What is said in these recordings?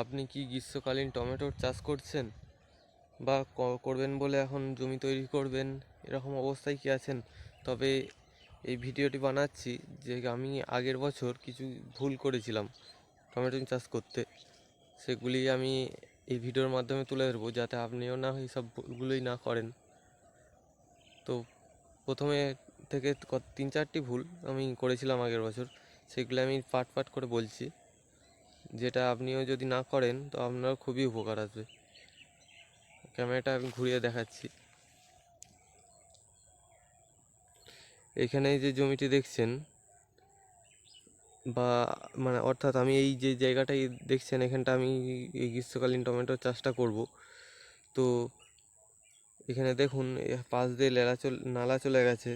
আপনি কি গ্রীষ্মকালীন টমেটোর চাষ করছেন বা করবেন বলে এখন জমি তৈরি করবেন এরকম অবস্থায় কি আছেন? তবে এই ভিডিওটি বানাচ্ছি যে আমি আগের বছর কিছু ভুল করেছিলাম টমেটো চাষ করতে, সেগুলি আমি এই ভিডিওর মাধ্যমে তুলে ধরবো যাতে আপনিও না এই সব ভুলগুলোই না করেন। তো প্রথমে থেকে 3-4টি ভুল আমি করেছিলাম আগের বছর, সেগুলো আমি পার্ট পার্ট করে বলছি, যেটা আপনিও যদি না করেন তো আপনারও খুবই উপকার আসবে। ক্যামেরাটা আমি ঘুরিয়ে দেখাচ্ছি। এখানে যে জমিটি দেখছেন বা অর্থাৎ আমি এই যে জায়গাটাই দেখছেন, এখানটা আমি এই গ্রীষ্মকালীন টমেটোর চাষটা করব। তো এখানে দেখুন পাশ দিয়ে নালা চলে গেছে,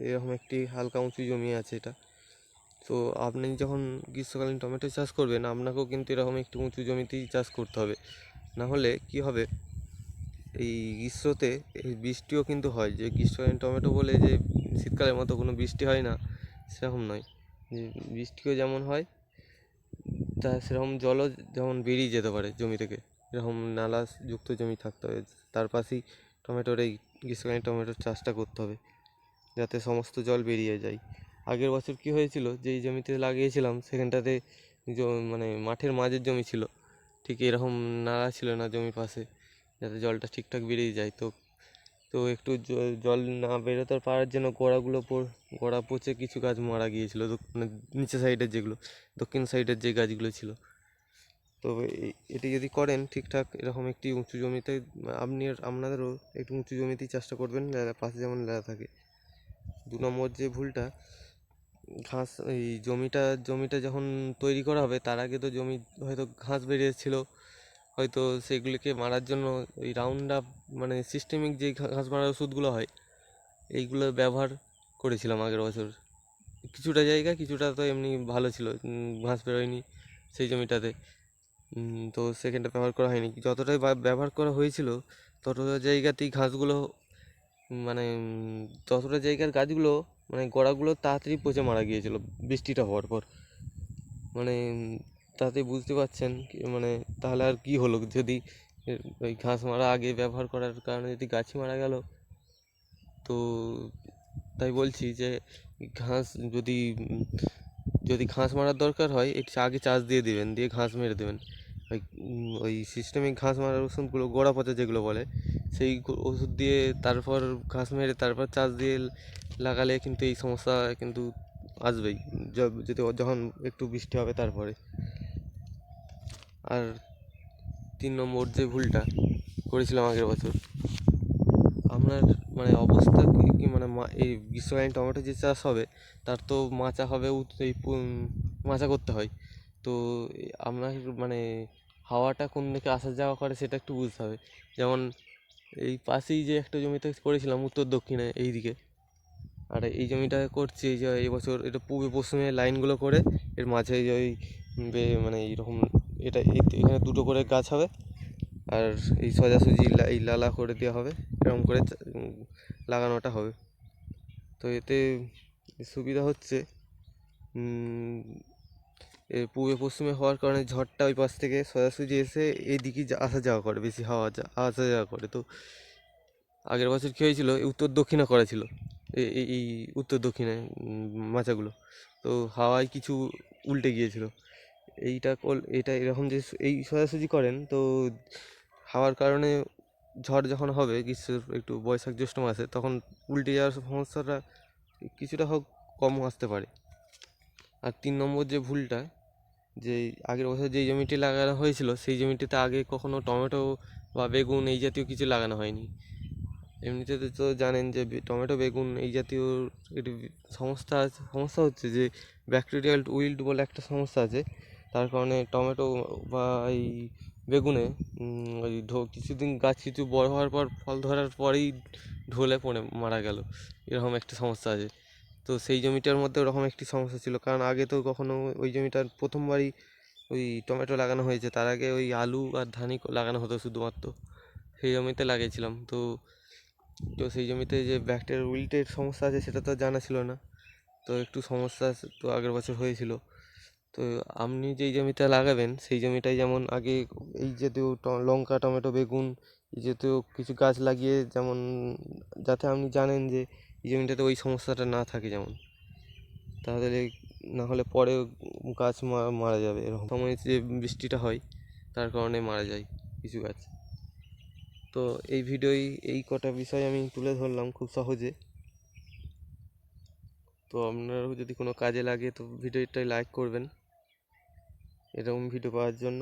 এরকম একটি হালকা উঁচু জমি আছে এটা। তো আপনি যখন গ্রীষ্মকালীন টমেটো চাষ করবেন আপনাকেও কিন্তু এরকম একটু উঁচু জমিতেই চাষ করতে হবে, না হলে কি হবে, এই গ্রীষ্মতে এই বৃষ্টিও কিন্তু হয়, যে গ্রীষ্মকালীন টমেটো বলে যে শীতকালের মতো কোনো বৃষ্টি হয় না সেরকম নয়, যে বৃষ্টিও যেমন হয় তা সেরকম জলও যেমন বেরিয়ে যেতে পারে জমি থেকে, এরকম নালাযুক্ত জমি থাকতে হবে। তার পাশেই টমেটোর এই গ্রীষ্মকালীন টমেটোর চাষটা করতে হবে যাতে সমস্ত জল বেরিয়ে যায়। আগের বছর কি হয়েছিল, যে এই জমিতে লাগিয়েছিলাম সেখানটাতে মাঠের মাঝের জমি ছিল, ঠিক এরকম নালা ছিল না জমির পাশে যাতে জলটা ঠিকঠাক বেরিয়ে যায়। তো তো একটু জল না বেরোতে পারার জন্য গোড়া পচে কিছু গাছ মারা গিয়েছিল, নিচে সাইডের যেগুলো, দক্ষিণ সাইডের যে গাছগুলো ছিল। তো এটি যদি করেন ঠিকঠাক এরকম একটি উঁচু জমিতে, আপনাদেরও একটু উঁচু জমিতেই চাষটা করবেন, পাশে যেমন লেদা থাকে। 2 নম্বর যে ভুলটা, এই জমিটা যখন তৈরি করা হবে তার আগে তো জমি হয়তো ঘাস বেরিয়েছিল, হয়তো সেগুলিকে মারার জন্য ওই রাউন্ড আপ সিস্টেমিক যে ঘাস মারার ওষুধগুলো হয় এইগুলো ব্যবহার করেছিলাম আগের বছর। কিছুটা জায়গা, কিছুটা তো এমনি ভালো ছিল, ঘাস বেরোয়নি সেই জমিটাতে। তো সেখানটা ব্যবহার করা হয়নি, যতটাই ব্যবহার করা হয়েছিল ততটা জায়গাতেই ঘাসগুলো ততটা জায়গার গাছগুলো গোড়াগুলো তাড়াতাড়ি পচে মারা গিয়েছিল বৃষ্টিটা হওয়ার পর। তাতে বুঝতে পারছেন তাহলে আর কি হলো, যদি ওই ঘাস মারা আগে ব্যবহার করার কারণে যদি গাছই মারা গেল। তো তাই বলছি যে ঘাস যদি যদি ঘাস মারার দরকার হয় এটি আগে চাষ দিয়ে দিবেন, দিয়ে ঘাস মেরে দেবেন। ওই সিস্টেমিক ঘাস মারার ওষুধগুলো, গোড়া পচা যেগুলো বলে, সেই ওষুধ দিয়ে তারপর ঘাস মেরে তারপর চাষ দিয়ে লাগালে কিন্তু এই সমস্যা কিন্তু আসবেই, যদি যখন একটু বৃষ্টি হবে তারপরে। আর 3 নম্বর যে ভুলটা করেছিলাম আগের বছর, আপনার অবস্থা কি এই গ্রীষ্মকালীন টমেটো যে চাষ হবে তার তো মাচা হবে, মাচা করতে হয়। তো আপনার হাওয়াটা কোন দিকে আসা যাওয়া করে সেটা একটু বুঝতে হবে। যেমন এই পাশেই যে একটা জমিতে করেছিলাম উত্তর দক্ষিণে এই দিকে, আর এই জমিটা করছি যে এই বছর এটা পূর্বে পশ্চিমে লাইনগুলো করে এর মাঝে যে ওই এইরকম এখানে 2টো করে গাছ হবে, আর এই সোজাসুজি এই লালা করে দেওয়া হবে, এরকম করে লাগানোটা হবে। তো এতে সুবিধা হচ্ছে, পূর্বে পশ্চিমে হওয়ার কারণে ঝড়টা ওই পাশ থেকে সোজাসুজি এসে এইদিকে আসা যাওয়া করে, বেশি হাওয়া আসা যাওয়া করে। তো আগের বছর কী হয়েছিল, উত্তর দক্ষিণে করা ছিল এই উত্তর দক্ষিণে মাচাগুলো, তো হাওয়ায় কিছু উল্টে গিয়েছিল। এটা এরকম যে এই সোজাসুজি করেন তো হাওয়ার কারণে ঝড় যখন হবে গ্রীষ্মের একটু বৈশাখ জ্যৈষ্ঠ মাসে, তখন উল্টে যাওয়ার সমস্যাটা কিছুটা হোক কম আসতে পারে। আর 3 নম্বর যে ভুলটা, যে আগের বছর যেই জমিটি লাগানো হয়েছিল সেই জমিটিতে আগে কখনো টমেটো বা বেগুন এই জাতীয় কিছু লাগানো হয়নি। এমনিতে তো জানেন যে টমেটো বেগুন এই জাতীয় একটি সমস্যা হচ্ছে যে ব্যাকটেরিয়াল উইল্ট বলে একটা সমস্যা আছে, তার কারণে টমেটো বা এই বেগুনে ওই কিছুদিন গাছ কিছু বড় হওয়ার পর ফল ধরার পরেই ঢলে পড়ে মারা গেল, এরকম একটা সমস্যা আছে। তো সেই জমিটার মধ্যে ওরকম একটি সমস্যা ছিল, কারণ আগে তো কখনো ওই জমিটার প্রথমবারই ওই টমেটো লাগানো হয়েছে, তার আগে ওই আলু আর ধানই লাগানো হতো শুধুমাত্র, সেই জমিতে লাগিয়েছিলাম। তো তো সেই জমিতে যে ব্যাকটেরিয়াল উইল্টের সমস্যা আছে সেটা তো জানা ছিল না, তো একটু সমস্যা তো আগের বছর হয়েছিল। তো আপনি যেই জমিটা লাগাবেন সেই জমিটাই যেমন আগে এই জাতীয় লঙ্কা টমেটো বেগুন এই জাতীয় কিছু গাছ লাগিয়ে যেমন যাতে আপনি জানেন যে এই জমিটাতে ওই সমস্যাটা না থাকে, যেমন তাহলে না হলে পরে গাছ মারা যাবে। এরকম সময় যে বৃষ্টিটা হয় তার কারণে মারা যায় কিছু গাছ। তো এই ভিডিওই এই কটা বিষয় আমি তুলে ধরলাম খুব সহজে। তো আপনারাও যদি কোনো কাজে লাগে তো ভিডিওটাই লাইক করবেন। এরকম ভিডিও পাওয়ার জন্য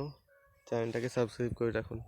চ্যানেলটাকে সাবস্ক্রাইব করে রাখুন।